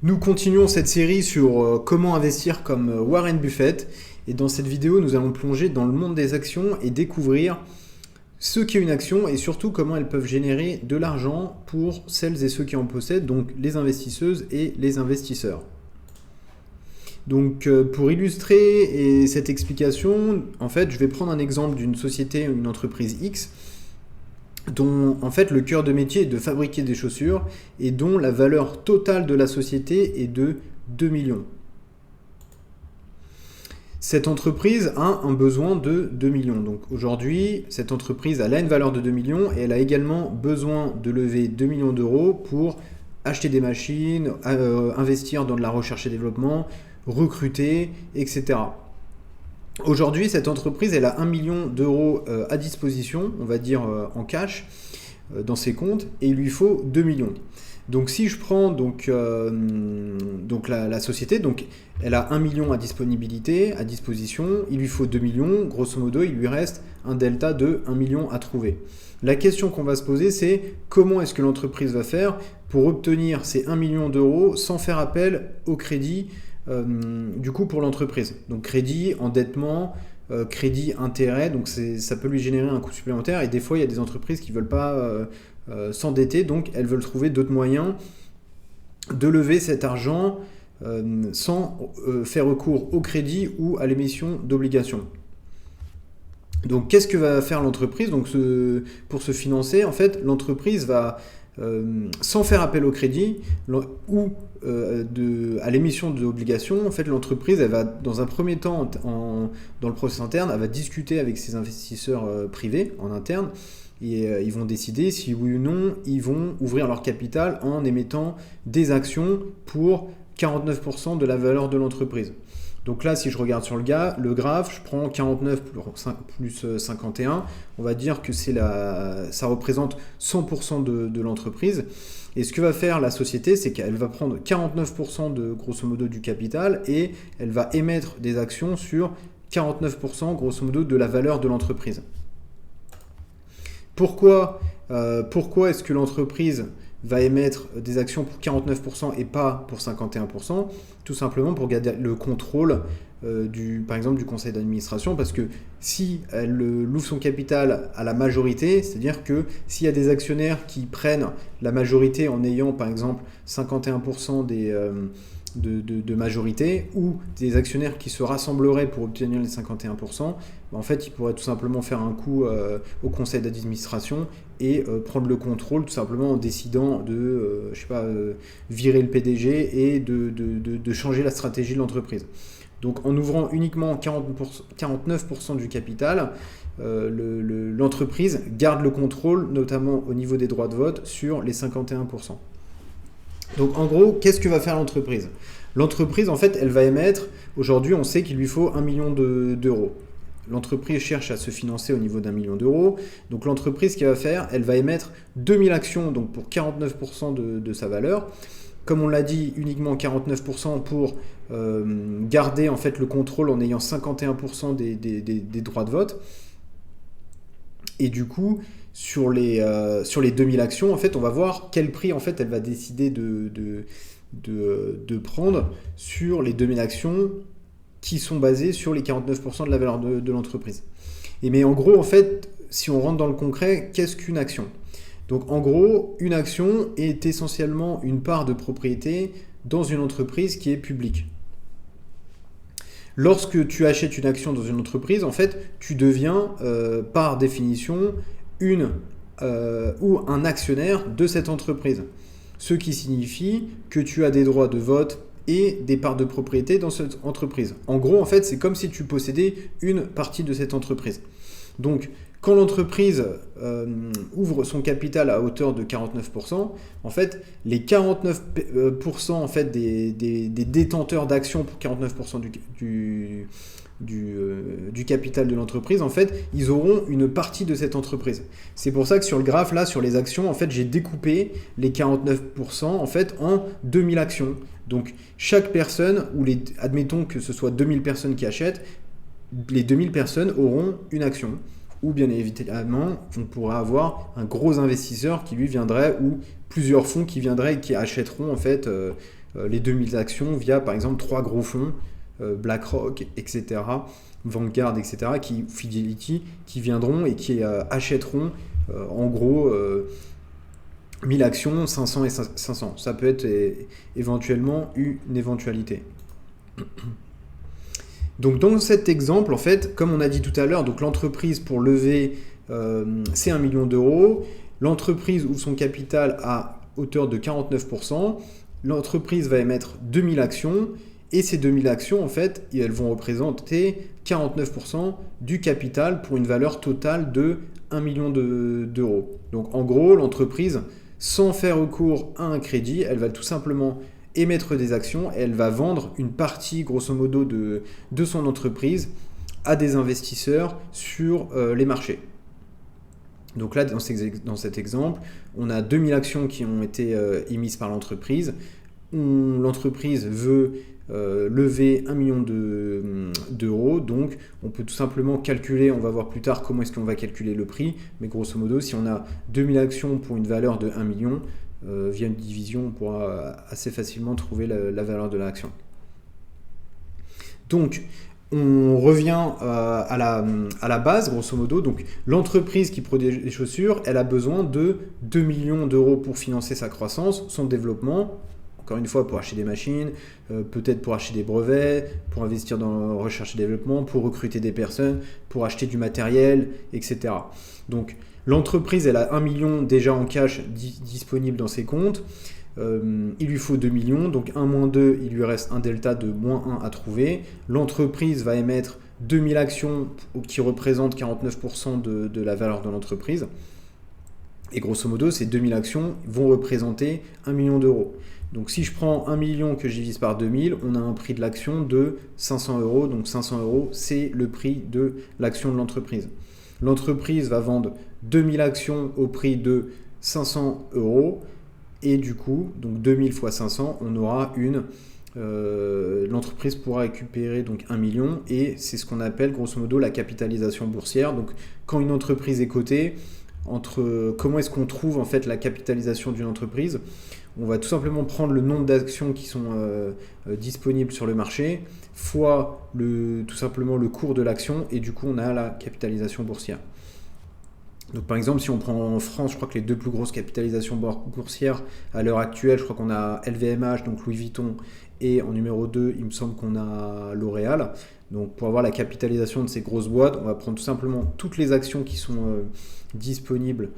Nous continuons cette série sur comment investir comme Warren Buffett. Et dans cette vidéo, nous allons plonger dans le monde des actions et découvrir ce qu'est une action et surtout comment elles peuvent générer de l'argent pour celles et ceux qui en possèdent, donc les investisseuses et les investisseurs. Donc pour illustrer cette explication, en fait, je vais prendre un exemple d'une société, une entreprise X, dont en fait le cœur de métier est de fabriquer des chaussures et dont la valeur totale de la société est de 2 millions. Cette entreprise a un besoin de 2 millions. Donc aujourd'hui, cette entreprise elle a une valeur de 2 millions et elle a également besoin de lever 2 millions d'euros pour acheter des machines, investir dans de la recherche et développement, recruter, etc. Aujourd'hui, cette entreprise, elle a 1 million d'euros à disposition, on va dire en cash, dans ses comptes, et il lui faut 2 millions. Donc si je prends la société, donc elle a 1 million à disposition, il lui faut 2 millions, grosso modo, il lui reste un delta de 1 million à trouver. La question qu'on va se poser, c'est comment est-ce que l'entreprise va faire pour obtenir ces 1 million d'euros sans faire appel au crédit du coup pour l'entreprise. Donc crédit, endettement, crédit, intérêt, donc ça peut lui générer un coût supplémentaire et des fois il y a des entreprises qui ne veulent pas s'endetter, donc elles veulent trouver d'autres moyens de lever cet argent sans faire recours au crédit ou à l'émission d'obligations. Donc qu'est-ce que va faire l'entreprise? Donc pour se financer, en fait, l'entreprise va sans faire appel au crédit ou à l'émission d'obligations, en fait, l'entreprise, elle va, dans un premier temps, dans le processus interne, elle va discuter avec ses investisseurs privés en interne et ils vont décider si oui ou non ils vont ouvrir leur capital en émettant des actions pour 49% de la valeur de l'entreprise. Donc là, si je regarde sur le graphe, je prends 49 plus 51, on va dire que ça représente 100% de l'entreprise. Et ce que va faire la société, c'est qu'elle va prendre 49% de grosso modo du capital et elle va émettre des actions sur 49% grosso modo de la valeur de l'entreprise. Pourquoi est-ce que l'entreprise va émettre des actions pour 49% et pas pour 51%? Tout simplement pour garder le contrôle par exemple du conseil d'administration, parce que si elle ouvre son capital à la majorité, c'est-à-dire que s'il y a des actionnaires qui prennent la majorité en ayant par exemple 51% de majorité, ou des actionnaires qui se rassembleraient pour obtenir les 51%, en fait, ils pourraient tout simplement faire un coup au conseil d'administration et prendre le contrôle tout simplement en décidant de virer le PDG et de changer la stratégie de l'entreprise. Donc en ouvrant uniquement 49% du capital, l'entreprise garde le contrôle, notamment au niveau des droits de vote, sur les 51%. Donc en gros, qu'est-ce que va faire l'entreprise? L'entreprise, en fait, elle va émettre, aujourd'hui on sait qu'il lui faut 1 million d'euros. L'entreprise cherche à se financer au niveau d'1 million d'euros. Donc l'entreprise, ce qu'elle va faire, elle va émettre 2000 actions donc pour 49% de sa valeur. Comme on l'a dit, uniquement 49% pour garder en fait le contrôle en ayant 51% des droits de vote. Et du coup, sur les 2000 actions, en fait, on va voir quel prix en fait elle va décider de prendre sur les 2000 actions qui sont basées sur les 49% de la valeur de l'entreprise. Mais en gros, en fait, si on rentre dans le concret, qu'est-ce qu'une action? Donc en gros, une action est essentiellement une part de propriété dans une entreprise qui est publique. Lorsque tu achètes une action dans une entreprise, en fait, tu deviens par définition ou un actionnaire de cette entreprise. Ce qui signifie que tu as des droits de vote et des parts de propriété dans cette entreprise. En gros, en fait, c'est comme si tu possédais une partie de cette entreprise. Donc, quand l'entreprise ouvre son capital à hauteur de 49%, en fait, les 49% en fait, des détenteurs d'actions pour 49% du capital de l'entreprise, en fait, ils auront une partie de cette entreprise. C'est pour ça que sur le graphe, là, sur les actions, en fait, j'ai découpé les 49% en fait, en 2000 actions. Donc, chaque personne, admettons que ce soit 2000 personnes qui achètent, les 2000 personnes auront une action. Ou bien évidemment, on pourra avoir un gros investisseur qui lui viendrait, ou plusieurs fonds qui viendraient et qui achèteront en fait les 2000 actions via par exemple 3 gros fonds, BlackRock, etc., Vanguard, etc., Fidelity, qui viendront et qui achèteront en gros 1000 actions, 500 et 500. Ça peut être éventuellement une éventualité. Donc dans cet exemple, en fait, comme on a dit tout à l'heure, donc l'entreprise pour lever, c'est 1 million d'euros. L'entreprise ouvre son capital à hauteur de 49%. L'entreprise va émettre 2000 actions. Et ces 2000 actions, en fait, elles vont représenter 49% du capital pour une valeur totale de 1 million d'euros. Donc en gros, l'entreprise, sans faire recours à un crédit, elle va tout simplement émettre des actions et elle va vendre une partie, grosso modo, de son entreprise à des investisseurs sur les marchés. Donc là, dans cet exemple, on a 2000 actions qui ont été émises par l'entreprise. L'entreprise veut lever 1 million d'euros, donc on peut tout simplement calculer, on va voir plus tard comment est-ce qu'on va calculer le prix, mais grosso modo, si on a 2000 actions pour une valeur de 1 million, via une division, on pourra assez facilement trouver la valeur de l'action. Donc, on revient à la base, grosso modo. Donc, l'entreprise qui produit des chaussures, elle a besoin de 2 millions d'euros pour financer sa croissance, son développement. Encore une fois, pour acheter des machines, peut-être pour acheter des brevets, pour investir dans la recherche et développement, pour recruter des personnes, pour acheter du matériel, etc. Donc, l'entreprise, elle a 1 million déjà en cash disponible dans ses comptes. Il lui faut 2 millions, donc 1 moins 2, il lui reste un delta de moins 1 à trouver. L'entreprise va émettre 2000 actions qui représentent 49% de la valeur de l'entreprise. Et grosso modo, ces 2000 actions vont représenter 1 million d'euros. Donc si je prends 1 million que je divise par 2000, on a un prix de l'action de 500 euros. Donc 500 euros, c'est le prix de l'action de l'entreprise. L'entreprise va vendre 2000 actions au prix de 500 euros. Et du coup, donc 2000 fois 500, on aura l'entreprise pourra récupérer donc 1 million. Et c'est ce qu'on appelle grosso modo la capitalisation boursière. Donc quand une entreprise est cotée, comment est-ce qu'on trouve en fait la capitalisation d'une entreprise? On va tout simplement prendre le nombre d'actions qui sont disponibles sur le marché fois tout simplement le cours de l'action et du coup on a la capitalisation boursière. Donc par exemple, si on prend en France, je crois que les deux plus grosses capitalisations boursières à l'heure actuelle, je crois qu'on a LVMH, donc Louis Vuitton, et en numéro 2, il me semble qu'on a L'Oréal. Donc pour avoir la capitalisation de ces grosses boîtes, on va prendre tout simplement toutes les actions qui sont disponibles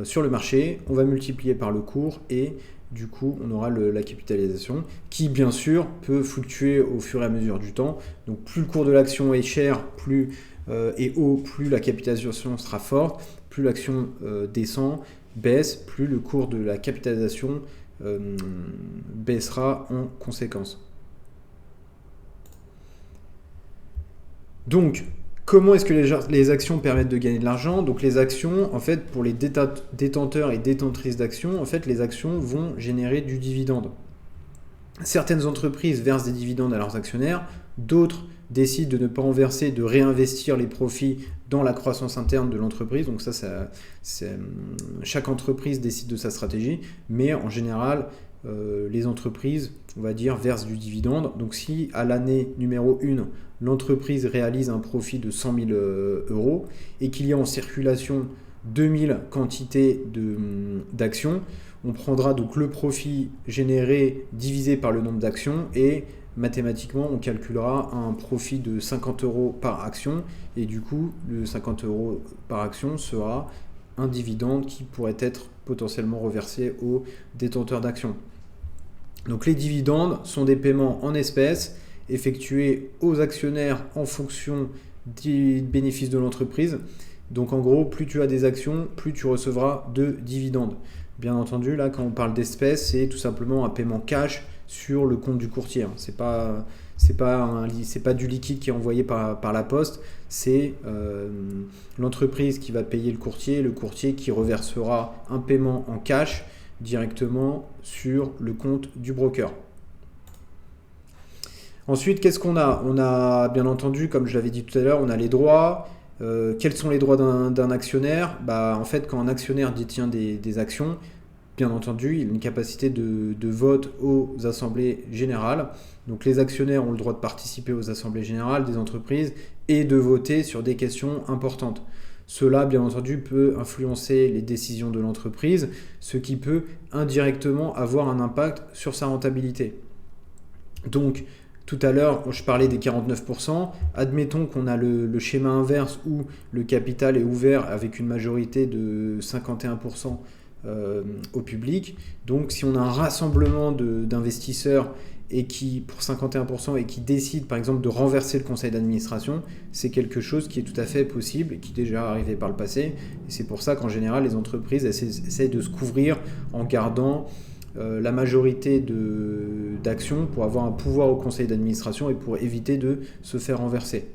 sur le marché, on va multiplier par le cours et du coup on aura la capitalisation qui bien sûr peut fluctuer au fur et à mesure du temps. Donc plus le cours de l'action est cher, et haut, plus la capitalisation sera forte, plus l'action descend, baisse, plus le cours de la capitalisation baissera en conséquence. Donc, comment est-ce que les actions permettent de gagner de l'argent? Donc les actions, en fait, pour les détenteurs et détentrices d'actions, en fait, les actions vont générer du dividende. Certaines entreprises versent des dividendes à leurs actionnaires, d'autres décident de ne pas en verser, de réinvestir les profits dans la croissance interne de l'entreprise. Donc chaque entreprise décide de sa stratégie, mais en général, les entreprises, on va dire, versent du dividende. Donc si à l'année numéro 1, l'entreprise réalise un profit de 100 000 euros et qu'il y a en circulation 2000 quantités d'actions, on prendra donc le profit généré divisé par le nombre d'actions et mathématiquement on calculera un profit de 50 euros par action et du coup le 50 euros par action sera un dividende qui pourrait être potentiellement reversé aux détenteurs d'actions. Donc les dividendes sont des paiements en espèces effectués aux actionnaires en fonction des bénéfices de l'entreprise. Donc en gros, plus tu as des actions, plus tu recevras de dividendes. Bien entendu, là, quand on parle d'espèces, c'est tout simplement un paiement cash sur le compte du courtier. C'est pas du liquide qui est envoyé par la poste. C'est l'entreprise qui va payer le courtier qui reversera un paiement en cash directement sur le compte du broker. Ensuite, qu'est-ce qu'on a? On a bien entendu, comme je l'avais dit tout à l'heure, on a les droits. Quels sont les droits d'un actionnaire? En fait, quand un actionnaire détient des actions, bien entendu, il a une capacité de vote aux assemblées générales. Donc les actionnaires ont le droit de participer aux assemblées générales des entreprises et de voter sur des questions importantes. Cela, bien entendu, peut influencer les décisions de l'entreprise, ce qui peut indirectement avoir un impact sur sa rentabilité. Donc, tout à l'heure, je parlais des 49%. Admettons qu'on a le schéma inverse où le capital est ouvert avec une majorité de 51% au public. Donc, si on a un rassemblement d'investisseurs et pour 51% et qui décide par exemple de renverser le conseil d'administration, c'est quelque chose qui est tout à fait possible et qui est déjà arrivé par le passé. Et c'est pour ça qu'en général, les entreprises essaient de se couvrir en gardant la majorité d'actions pour avoir un pouvoir au conseil d'administration et pour éviter de se faire renverser.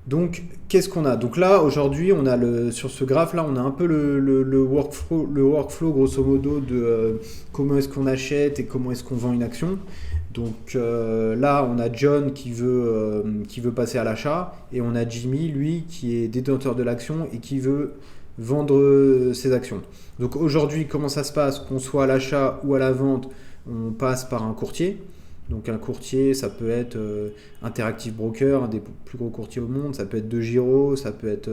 Donc, qu'est-ce qu'on a? Donc là, aujourd'hui, on a sur ce graphe-là, on a un peu le workflow grosso modo de comment est-ce qu'on achète et comment est-ce qu'on vend une action. Donc là, on a John qui veut passer à l'achat et on a Jimmy, lui, qui est détenteur de l'action et qui veut vendre ses actions. Donc aujourd'hui, comment ça se passe? Qu'on soit à l'achat ou à la vente, on passe par un courtier. Donc un courtier, ça peut être Interactive Broker, un des plus gros courtiers au monde, ça peut être DeGiro, ça peut être,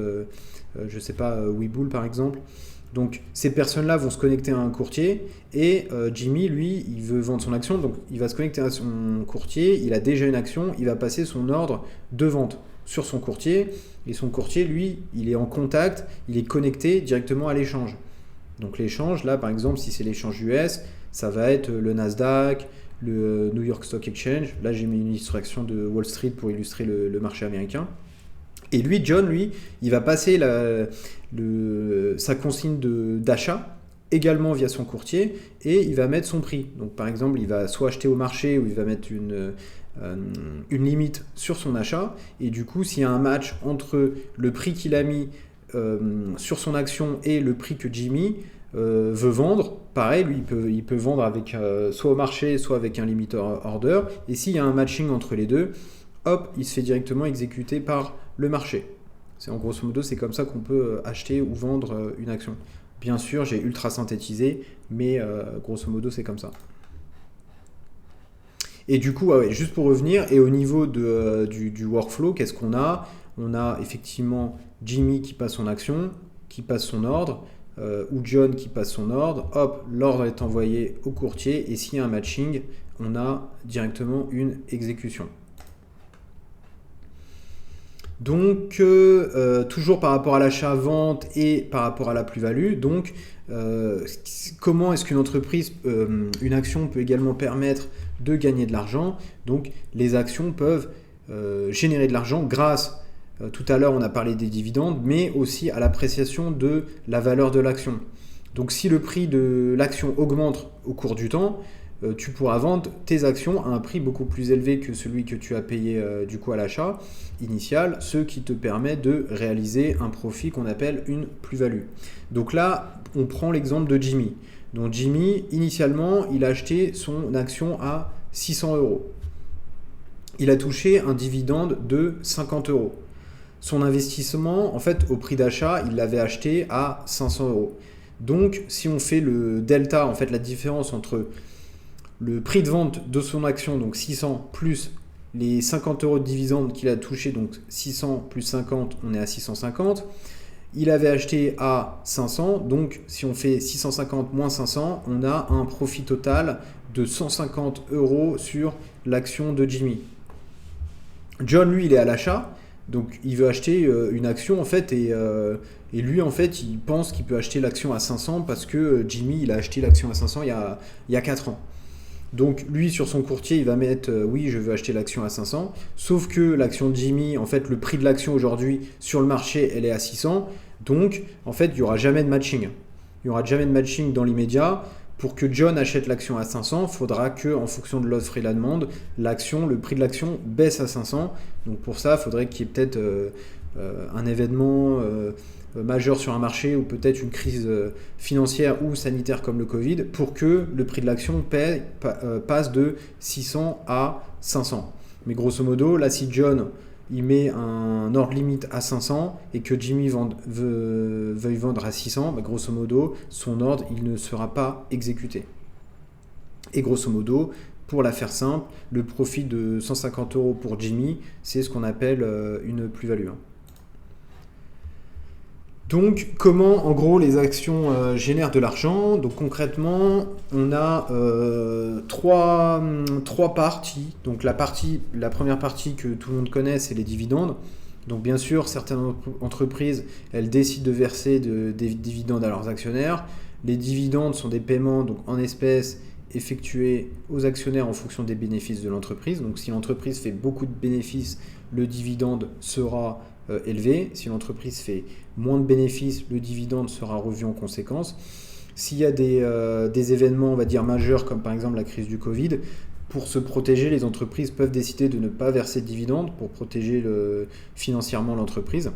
je sais pas, Webull par exemple. Donc ces personnes-là vont se connecter à un courtier et Jimmy, lui, il veut vendre son action, donc il va se connecter à son courtier, il a déjà une action, il va passer son ordre de vente sur son courtier et son courtier, lui, il est en contact, il est connecté directement à l'échange. Donc l'échange, là par exemple, si c'est l'échange US, ça va être le Nasdaq, le New York Stock Exchange. Là, j'ai mis une illustration de Wall Street pour illustrer le marché américain. Et lui, John, il va passer sa consigne d'achat également via son courtier et il va mettre son prix. Donc, par exemple, il va soit acheter au marché ou il va mettre une limite sur son achat. Et du coup, s'il y a un match entre le prix qu'il a mis sur son action et le prix que Jimmy veut vendre, pareil, lui il peut vendre avec soit au marché, soit avec un limit order, et s'il y a un matching entre les deux, hop, il se fait directement exécuter par le marché. En grosso modo, c'est comme ça qu'on peut acheter ou vendre une action. Bien sûr, j'ai ultra synthétisé, mais grosso modo, c'est comme ça. Et du coup, juste pour revenir, et au niveau du workflow, qu'est-ce qu'on a? On a effectivement Jimmy qui passe son action, qui passe son ordre, ou John qui passe son ordre, hop, l'ordre est envoyé au courtier et s'il y a un matching, on a directement une exécution. Donc, toujours par rapport à l'achat-vente et par rapport à la plus-value, donc comment est-ce qu'une entreprise, une action peut également permettre de gagner de l'argent? Donc, les actions peuvent générer de l'argent grâce tout à l'heure, on a parlé des dividendes, mais aussi à l'appréciation de la valeur de l'action. Donc, si le prix de l'action augmente au cours du temps, tu pourras vendre tes actions à un prix beaucoup plus élevé que celui que tu as payé du coup à l'achat initial, ce qui te permet de réaliser un profit qu'on appelle une plus-value. Donc là, on prend l'exemple de Jimmy. Donc Jimmy, initialement, il a acheté son action à 600 €. Il a touché un dividende de 50 €. Son investissement, en fait, au prix d'achat, il l'avait acheté à 500 €. Donc, si on fait le delta, en fait, la différence entre le prix de vente de son action, donc 600, plus les 50 € de dividende qu'il a touché, donc 600 plus 50, on est à 650. Il avait acheté à 500, donc si on fait 650 moins 500, on a un profit total de 150 € sur l'action de Jimmy. John, lui, il est à l'achat. Donc il veut acheter une action en fait et lui en fait il pense qu'il peut acheter l'action à 500 parce que Jimmy il a acheté l'action à 500 il y a 4 ans. Donc lui sur son courtier il va mettre oui je veux acheter l'action à 500, sauf que l'action de Jimmy en fait le prix de l'action aujourd'hui sur le marché elle est à 600, donc en fait il n'y aura jamais de matching. Il n'y aura jamais de matching dans l'immédiat. Pour que John achète l'action à 500, il faudra que, en fonction de l'offre et la demande, le prix de l'action baisse à 500. Donc pour ça, il faudrait qu'il y ait peut-être un événement majeur sur un marché ou peut-être une crise financière ou sanitaire comme le Covid pour que le prix de l'action passe de 600 à 500. Mais grosso modo, là, si John il met un ordre limite à 500 et que Jimmy veuille vendre à 600, bah, grosso modo, son ordre, il ne sera pas exécuté. Et grosso modo, pour la faire simple, le profit de 150 € pour Jimmy, c'est ce qu'on appelle une plus-value. Donc, comment en gros les actions génèrent de l'argent? Donc concrètement, on a trois parties. Donc la première partie que tout le monde connaît, c'est les dividendes. Donc bien sûr, certaines entreprises, elles décident de verser des dividendes à leurs actionnaires. Les dividendes sont des paiements donc, en espèces effectués aux actionnaires en fonction des bénéfices de l'entreprise. Donc si l'entreprise fait beaucoup de bénéfices, le dividende sera élevé. Si l'entreprise fait moins de bénéfices, le dividende sera revu en conséquence. S'il y a des événements, on va dire, majeurs, comme par exemple la crise du Covid, pour se protéger, les entreprises peuvent décider de ne pas verser de dividendes pour protéger financièrement l'entreprise.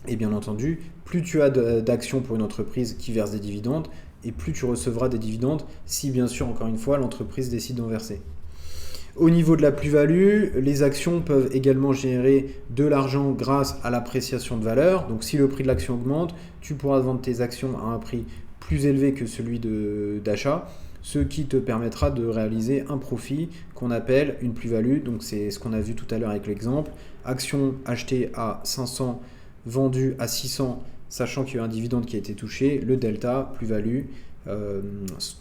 Et bien entendu, plus tu as d'actions pour une entreprise qui verse des dividendes, et plus tu recevras des dividendes si, bien sûr, encore une fois, l'entreprise décide d'en verser. Au niveau de la plus-value, les actions peuvent également générer de l'argent grâce à l'appréciation de valeur. Donc si le prix de l'action augmente, tu pourras vendre tes actions à un prix plus élevé que celui d'achat, ce qui te permettra de réaliser un profit qu'on appelle une plus-value. Donc c'est ce qu'on a vu tout à l'heure avec l'exemple. Action achetée à 500, vendue à 600, sachant qu'il y a un dividende qui a été touché, le delta, plus-value,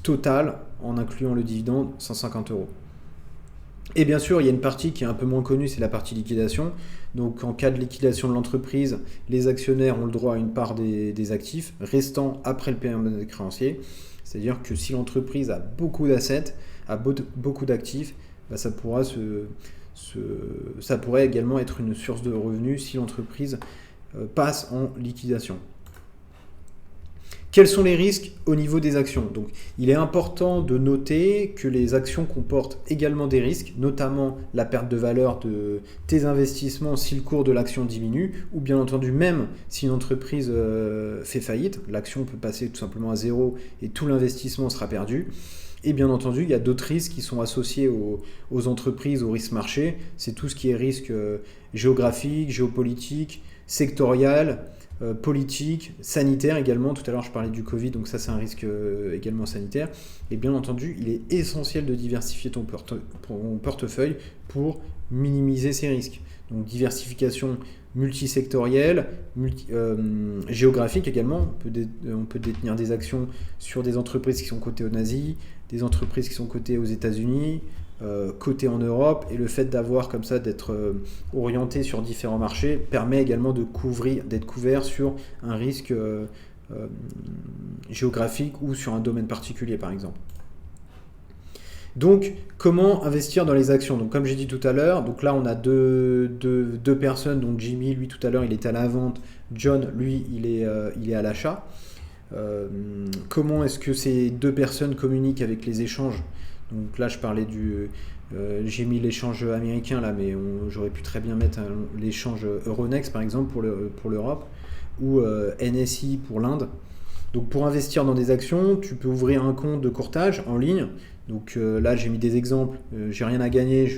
total, en incluant le dividende, 150 €. Et bien sûr, il y a une partie qui est un peu moins connue, c'est la partie liquidation. Donc en cas de liquidation de l'entreprise, les actionnaires ont le droit à une part des actifs restant après le paiement des créanciers. C'est-à-dire que si l'entreprise a beaucoup d'assets, a beaucoup d'actifs, bah ça pourrait également être une source de revenus si l'entreprise passe en liquidation. Quels sont les risques au niveau des actions? Donc, il est important de noter que les actions comportent également des risques, notamment la perte de valeur de tes investissements si le cours de l'action diminue, ou bien entendu même si une entreprise fait faillite, l'action peut passer tout simplement à zéro et tout l'investissement sera perdu. Et bien entendu, il y a d'autres risques qui sont associés aux entreprises, aux risques marchés. C'est tout ce qui est risque géographique, géopolitique, sectoriel, politique, sanitaire également. Tout à l'heure, je parlais du Covid, donc ça, c'est un risque également sanitaire. Et bien entendu, il est essentiel de diversifier ton portefeuille pour minimiser ces risques. Donc, diversification multisectorielle, géographique également. On peut détenir des actions sur des entreprises qui sont cotées en Asie, des entreprises qui sont cotées aux États-Unis, côté en Europe, et le fait d'avoir comme ça, d'être orienté sur différents marchés permet également d'être couvert sur un risque géographique ou sur un domaine particulier par exemple. Donc, comment investir dans les actions? Donc, comme j'ai dit tout à l'heure, donc là on a deux personnes, donc Jimmy, lui tout à l'heure il était à la vente, John, lui il est à l'achat. Comment est-ce que ces deux personnes communiquent avec les échanges? Donc là, je parlais j'ai mis l'échange américain là, mais j'aurais pu très bien mettre l'échange Euronext par exemple pour l'Europe ou NSI pour l'Inde. Donc pour investir dans des actions, tu peux ouvrir un compte de courtage en ligne. Donc là, j'ai mis des exemples. J'ai rien à gagner,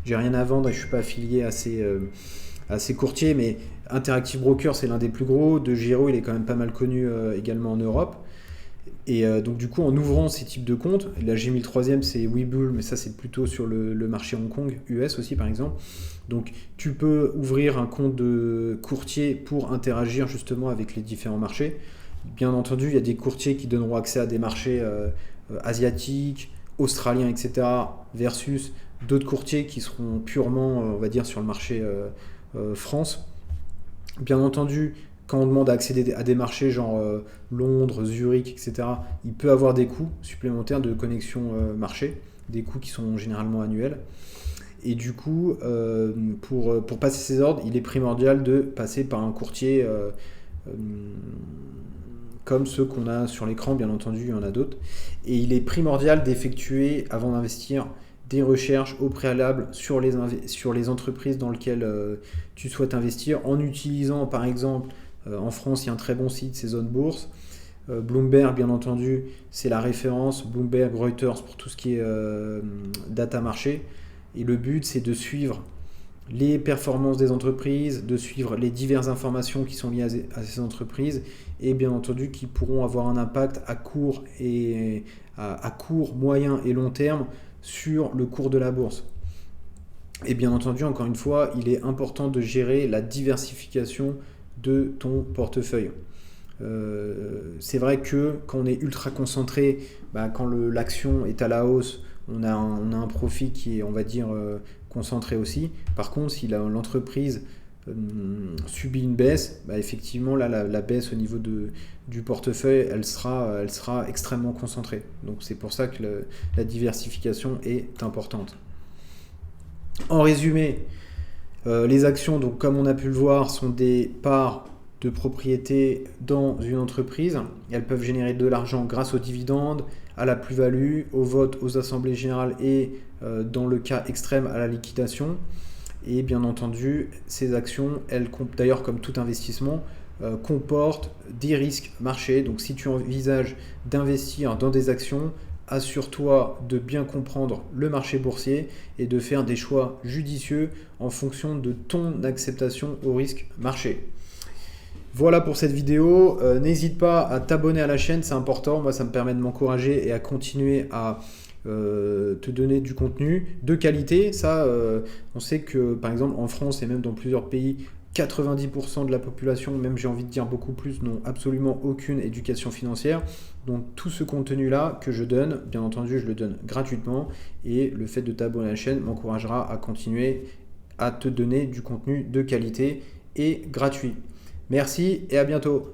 j'ai rien à vendre et je suis pas affilié à ces courtiers, mais Interactive Broker, c'est l'un des plus gros. DeGiro, il est quand même pas mal connu également en Europe. Et donc du coup, en ouvrant ces types de comptes, là j'ai mis le troisième, c'est Webull, mais ça c'est plutôt sur le marché Hong Kong, US aussi par exemple. Donc tu peux ouvrir un compte de courtier pour interagir justement avec les différents marchés. Bien entendu, il y a des courtiers qui donneront accès à des marchés asiatiques, australiens, etc. versus d'autres courtiers qui seront purement, on va dire, sur le marché France. Bien entendu, quand on demande à accéder à des marchés genre Londres, Zurich, etc., il peut avoir des coûts supplémentaires de connexion marché, des coûts qui sont généralement annuels. Et du coup, pour passer ces ordres, il est primordial de passer par un courtier comme ceux qu'on a sur l'écran, bien entendu, il y en a d'autres. Et il est primordial d'effectuer, avant d'investir, des recherches au préalable sur les entreprises dans lesquelles tu souhaites investir, en utilisant par exemple, en France, il y a un très bon site, c'est Zone Bourse. Bloomberg, bien entendu, c'est la référence. Bloomberg, Reuters pour tout ce qui est data marché. Et le but, c'est de suivre les performances des entreprises, de suivre les diverses informations qui sont liées à ces entreprises et bien entendu qui pourront avoir un impact à court, moyen et long terme sur le cours de la bourse. Et bien entendu, encore une fois, il est important de gérer la diversification de ton portefeuille. C'est vrai que quand on est ultra concentré, quand l'action est à la hausse, on a un profit qui est, on va dire, concentré aussi. Par contre, si l'entreprise subit une baisse, effectivement, là, la baisse au niveau du portefeuille, elle sera extrêmement concentrée. Donc c'est pour ça que la diversification est importante. En résumé, les actions, donc, comme on a pu le voir, sont des parts de propriété dans une entreprise. Elles peuvent générer de l'argent grâce aux dividendes, à la plus-value, au vote aux assemblées générales et dans le cas extrême à la liquidation. Et bien entendu, ces actions, elles, d'ailleurs comme tout investissement, comportent des risques marchés. Donc si tu envisages d'investir dans des actions, assure-toi de bien comprendre le marché boursier et de faire des choix judicieux en fonction de ton acceptation au risque marché. Voilà pour cette vidéo. N'hésite pas à t'abonner à la chaîne, c'est important. Moi, ça me permet de m'encourager et à continuer à te donner du contenu de qualité. Ça, on sait que par exemple en France et même dans plusieurs pays, 90% de la population, même j'ai envie de dire beaucoup plus, n'ont absolument aucune éducation financière. Donc tout ce contenu-là que je donne, bien entendu, je le donne gratuitement. Et le fait de t'abonner à la chaîne m'encouragera à continuer à te donner du contenu de qualité et gratuit. Merci et à bientôt.